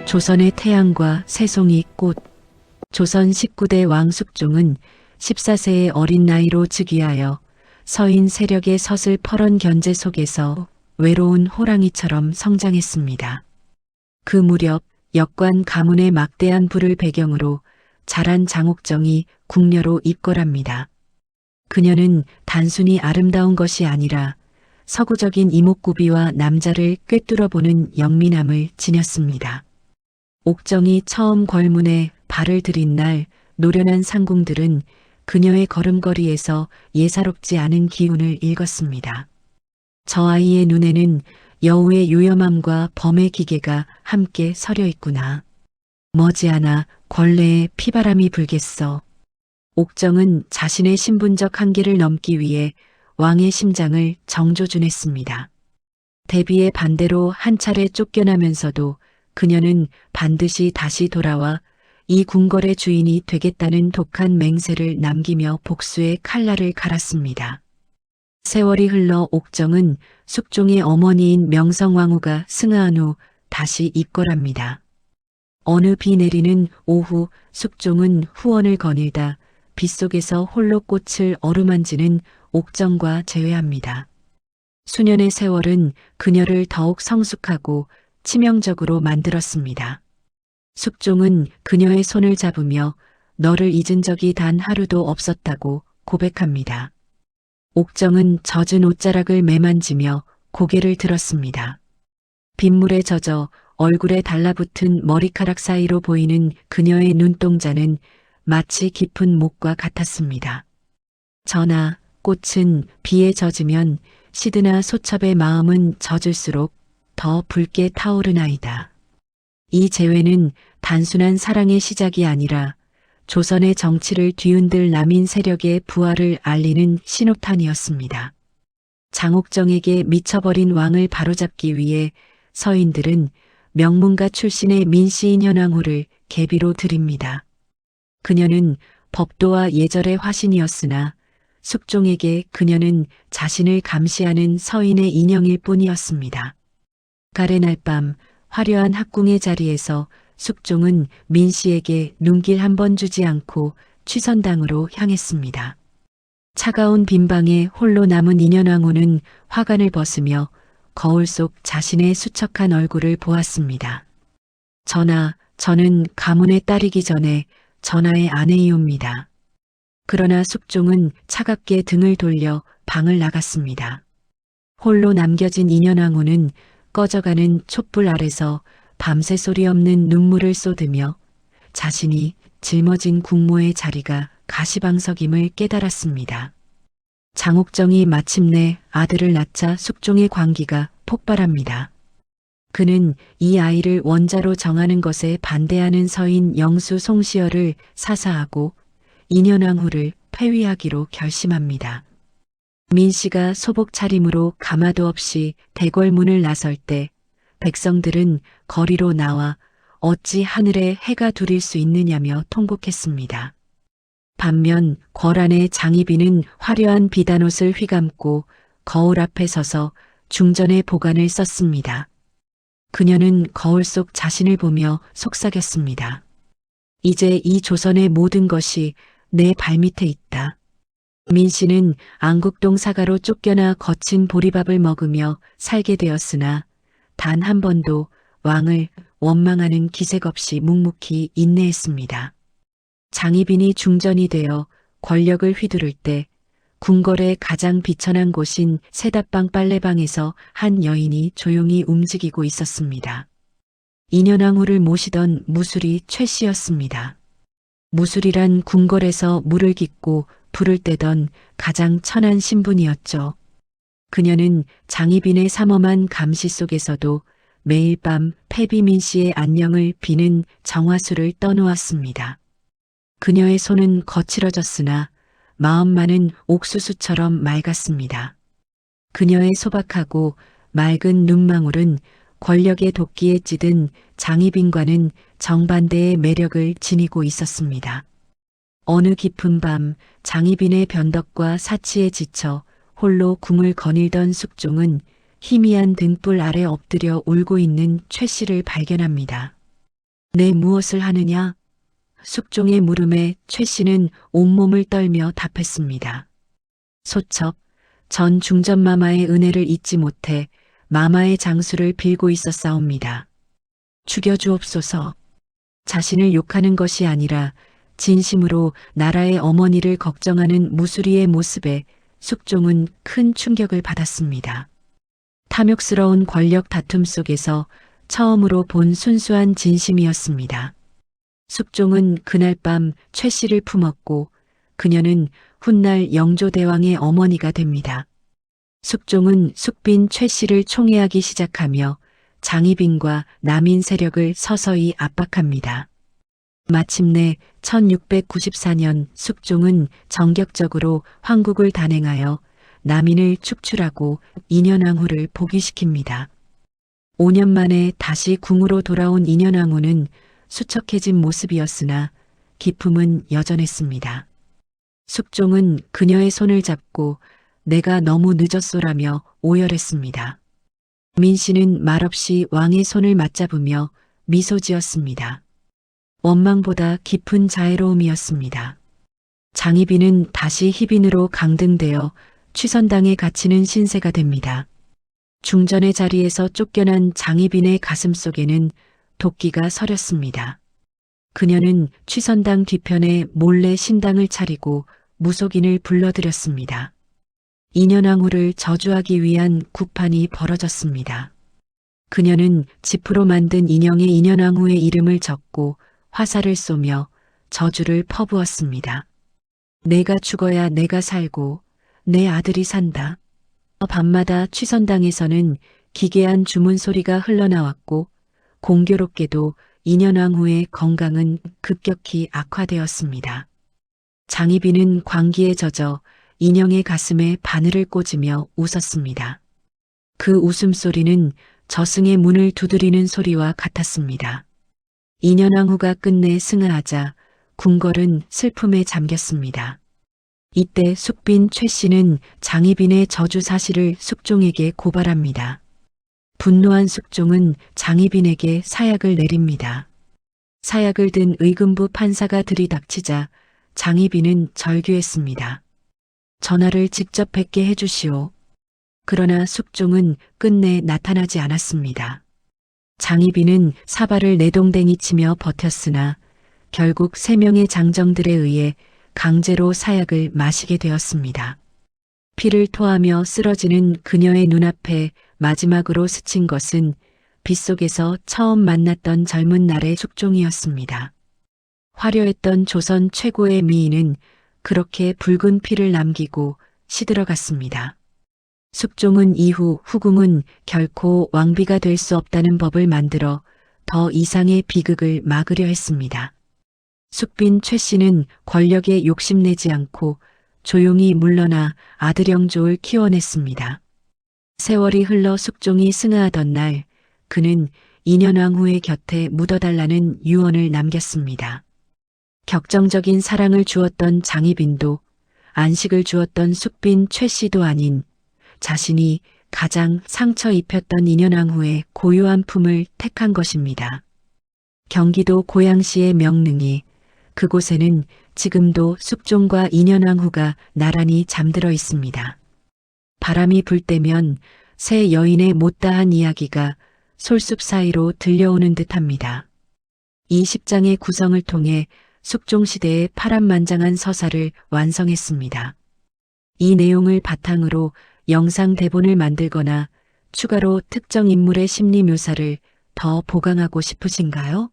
조선의 태양과 새송이 꽃. 조선 19대 왕 숙종은 14세의 어린 나이로 즉위하여 서인 세력의 서슬퍼런 견제 속에서 외로운 호랑이처럼 성장했습니다. 그 무렵 역관 가문의 막대한 부를 배경으로 자란 장옥정이 궁녀로 입궐합니다. 그녀는 단순히 아름다운 것이 아니라 서구적인 이목구비와 남자를 꿰뚫어보는 영민함을 지녔습니다. 옥정이 처음 걸문에 발을 들인 날 노련한 상궁들은 그녀의 걸음걸이에서 예사롭지 않은 기운을 읽었습니다. 저 아이의 눈에는 여우의 요염함과 범의 기계가 함께 서려 있구나. 머지않아 권례에 피바람이 불겠어. 옥정은 자신의 신분적 한계를 넘기 위해 왕의 심장을 정조준했습니다. 대비의 반대로 한 차례 쫓겨나면서도 그녀는 반드시 다시 돌아와 이 궁궐의 주인이 되겠다는 독한 맹세를 남기며 복수의 칼날을 갈았습니다. 세월이 흘러 옥정은 숙종의 어머니인 명성왕후가 승하한 후 다시 입궐합니다. 어느 비 내리는 오후 숙종은 후원을 거닐다 빗속에서 홀로 꽃을 어루만지는 옥정과 재회합니다. 수년의 세월은 그녀를 더욱 성숙하고 치명적으로 만들었습니다. 숙종은 그녀의 손을 잡으며 너를 잊은 적이 단 하루도 없었다고 고백합니다. 옥정은 젖은 옷자락을 매만지며 고개를 들었습니다. 빗물에 젖어 얼굴에 달라붙은 머리카락 사이로 보이는 그녀의 눈동자는 마치 깊은 목과 같았습니다. 저나 꽃은 비에 젖으면 시드나 소첩의 마음은 젖을수록 더 붉게 타오르나이다. 이 재회는 단순한 사랑의 시작이 아니라 조선의 정치를 뒤흔들 남인 세력의 부활을 알리는 신호탄이었습니다. 장옥정에게 미쳐버린 왕을 바로잡기 위해 서인들은 명문가 출신의 민씨인 현왕후를 계비로 드립니다. 그녀는 법도와 예절의 화신이었으나 숙종에게 그녀는 자신을 감시하는 서인의 인형일 뿐이었습니다. 가래날 밤 화려한 학궁의 자리에서 숙종은 민씨에게 눈길 한 번 주지 않고 취선당으로 향했습니다. 차가운 빈방에 홀로 남은 인현왕후는 화관을 벗으며 거울 속 자신의 수척한 얼굴을 보았습니다. 전하, 저는 가문의 딸이기 전에 전하의 아내이옵니다. 그러나 숙종은 차갑게 등을 돌려 방을 나갔습니다. 홀로 남겨진 인현왕후는 꺼져가는 촛불 아래서 밤새 소리 없는 눈물을 쏟으며 자신이 짊어진 국모의 자리가 가시방석임을 깨달았습니다. 장옥정이 마침내 아들을 낳자 숙종의 광기가 폭발합니다. 그는 이 아이를 원자로 정하는 것에 반대하는 서인 영수 송시열을 사사하고 인현왕후를 폐위하기로 결심합니다. 민씨가 소복 차림으로 가마도 없이 대궐문을 나설 때 백성들은 거리로 나와 어찌 하늘에 해가 두릴 수 있느냐며 통곡했습니다. 반면 궐안의 장희빈은 화려한 비단옷을 휘감고 거울 앞에 서서 중전의 보관을 썼습니다. 그녀는 거울 속 자신을 보며 속삭였습니다. 이제 이 조선의 모든 것이 내 발밑에 있다. 민씨는 안국동 사가로 쫓겨나 거친 보리밥을 먹으며 살게 되었으나 단 한 번도 왕을 원망하는 기색 없이 묵묵히 인내했습니다. 장희빈이 중전이 되어 권력을 휘두를 때 궁궐의 가장 비천한 곳인 세답방 빨래방에서 한 여인이 조용히 움직이고 있었습니다. 인현왕후를 모시던 무술이 최씨였습니다. 무술이란 궁궐에서 물을 깃고 불을 떼던 가장 천한 신분이었죠. 그녀는 장희빈의 삼엄한 감시 속에서도 매일 밤 패비민 씨의 안녕을 비는 정화수를 떠놓았습니다. 그녀의 손은 거칠어졌으나 마음만은 옥수수처럼 맑았습니다. 그녀의 소박하고 맑은 눈망울은 권력의 도끼에 찌든 장희빈과는 정반대의 매력을 지니고 있었습니다. 어느 깊은 밤 장희빈의 변덕과 사치에 지쳐 홀로 궁을 거닐던 숙종은 희미한 등불 아래 엎드려 울고 있는 최 씨를 발견합니다. 내 무엇을 하느냐? 숙종의 물음에 최 씨는 온몸을 떨며 답했습니다. 소첩, 전 중전마마의 은혜를 잊지 못해 마마의 장수를 빌고 있었사옵니다. 죽여주옵소서. 자신을 욕하는 것이 아니라 진심으로 나라의 어머니를 걱정하는 무수리의 모습에 숙종은 큰 충격을 받았습니다. 탐욕스러운 권력 다툼 속에서 처음으로 본 순수한 진심이었습니다. 숙종은 그날 밤 최 씨를 품었고 그녀는 훗날 영조대왕의 어머니가 됩니다. 숙종은 숙빈 최 씨를 총애하기 시작하며 장희빈과 남인 세력을 서서히 압박합니다. 마침내 1694년 숙종은 전격적으로 황국을 단행하여 남인을 축출하고 인현왕후를 복위시킵니다. 5년 만에 다시 궁으로 돌아온 인현왕후는 수척해진 모습이었으나 기품은 여전했습니다. 숙종은 그녀의 손을 잡고 내가 너무 늦었소라며 오열했습니다. 민씨는 말없이 왕의 손을 맞잡으며 미소 지었습니다. 원망보다 깊은 자애로움이었습니다. 장희빈은 다시 희빈으로 강등되어 취선당에 갇히는 신세가 됩니다. 중전의 자리에서 쫓겨난 장희빈의 가슴 속에는 도끼가 서렸습니다. 그녀는 취선당 뒤편에 몰래 신당을 차리고 무속인을 불러들였습니다. 인현왕후를 저주하기 위한 구판이 벌어졌습니다. 그녀는 지프로 만든 인형에 인현왕후의 이름을 적고 화살을 쏘며 저주를 퍼부었습니다. 내가 죽어야 내가 살고 내 아들이 산다. 밤마다 취선당에서는 기괴한 주문 소리가 흘러나왔고 공교롭게도 인현왕후의 건강은 급격히 악화되었습니다. 장희빈은 광기에 젖어 인형의 가슴에 바늘을 꽂으며 웃었습니다. 그 웃음소리는 저승의 문을 두드리는 소리와 같았습니다. 인현왕후가 끝내 승하하자 궁궐은 슬픔에 잠겼습니다. 이때 숙빈 최 씨는 장희빈의 저주 사실을 숙종에게 고발합니다. 분노한 숙종은 장희빈에게 사약을 내립니다. 사약을 든 의금부 판사가 들이닥치자 장희빈은 절규했습니다. 전하를 직접 뵙게 해주시오. 그러나 숙종은 끝내 나타나지 않았습니다. 장희빈은 사발을 내동댕이 치며 버텼으나 결국 3명의 장정들에 의해 강제로 사약을 마시게 되었습니다. 피를 토하며 쓰러지는 그녀의 눈앞에 마지막으로 스친 것은 빗속에서 처음 만났던 젊은 날의 숙종이었습니다. 화려했던 조선 최고의 미인은 그렇게 붉은 피를 남기고 시들어갔습니다. 숙종은 이후 후궁은 결코 왕비가 될 수 없다는 법을 만들어 더 이상의 비극을 막으려 했습니다. 숙빈 최 씨는 권력에 욕심내지 않고 조용히 물러나 아들 영조를 키워냈습니다. 세월이 흘러 숙종이 승하하던 날 그는 인현왕후의 곁에 묻어달라는 유언을 남겼습니다. 격정적인 사랑을 주었던 장희빈도 안식을 주었던 숙빈 최 씨도 아닌 자신이 가장 상처 입혔던 인현왕후의 고요한 품을 택한 것입니다. 경기도 고양시의 명릉이 그곳에는 지금도 숙종과 인현왕후가 나란히 잠들어 있습니다. 바람이 불 때면 새 여인의 못다한 이야기가 솔숲 사이로 들려오는 듯합니다. 이 10장의 구성을 통해 숙종시대의 파란만장한 서사를 완성했습니다. 이 내용을 바탕으로 영상 대본을 만들거나 추가로 특정 인물의 심리 묘사를 더 보강하고 싶으신가요?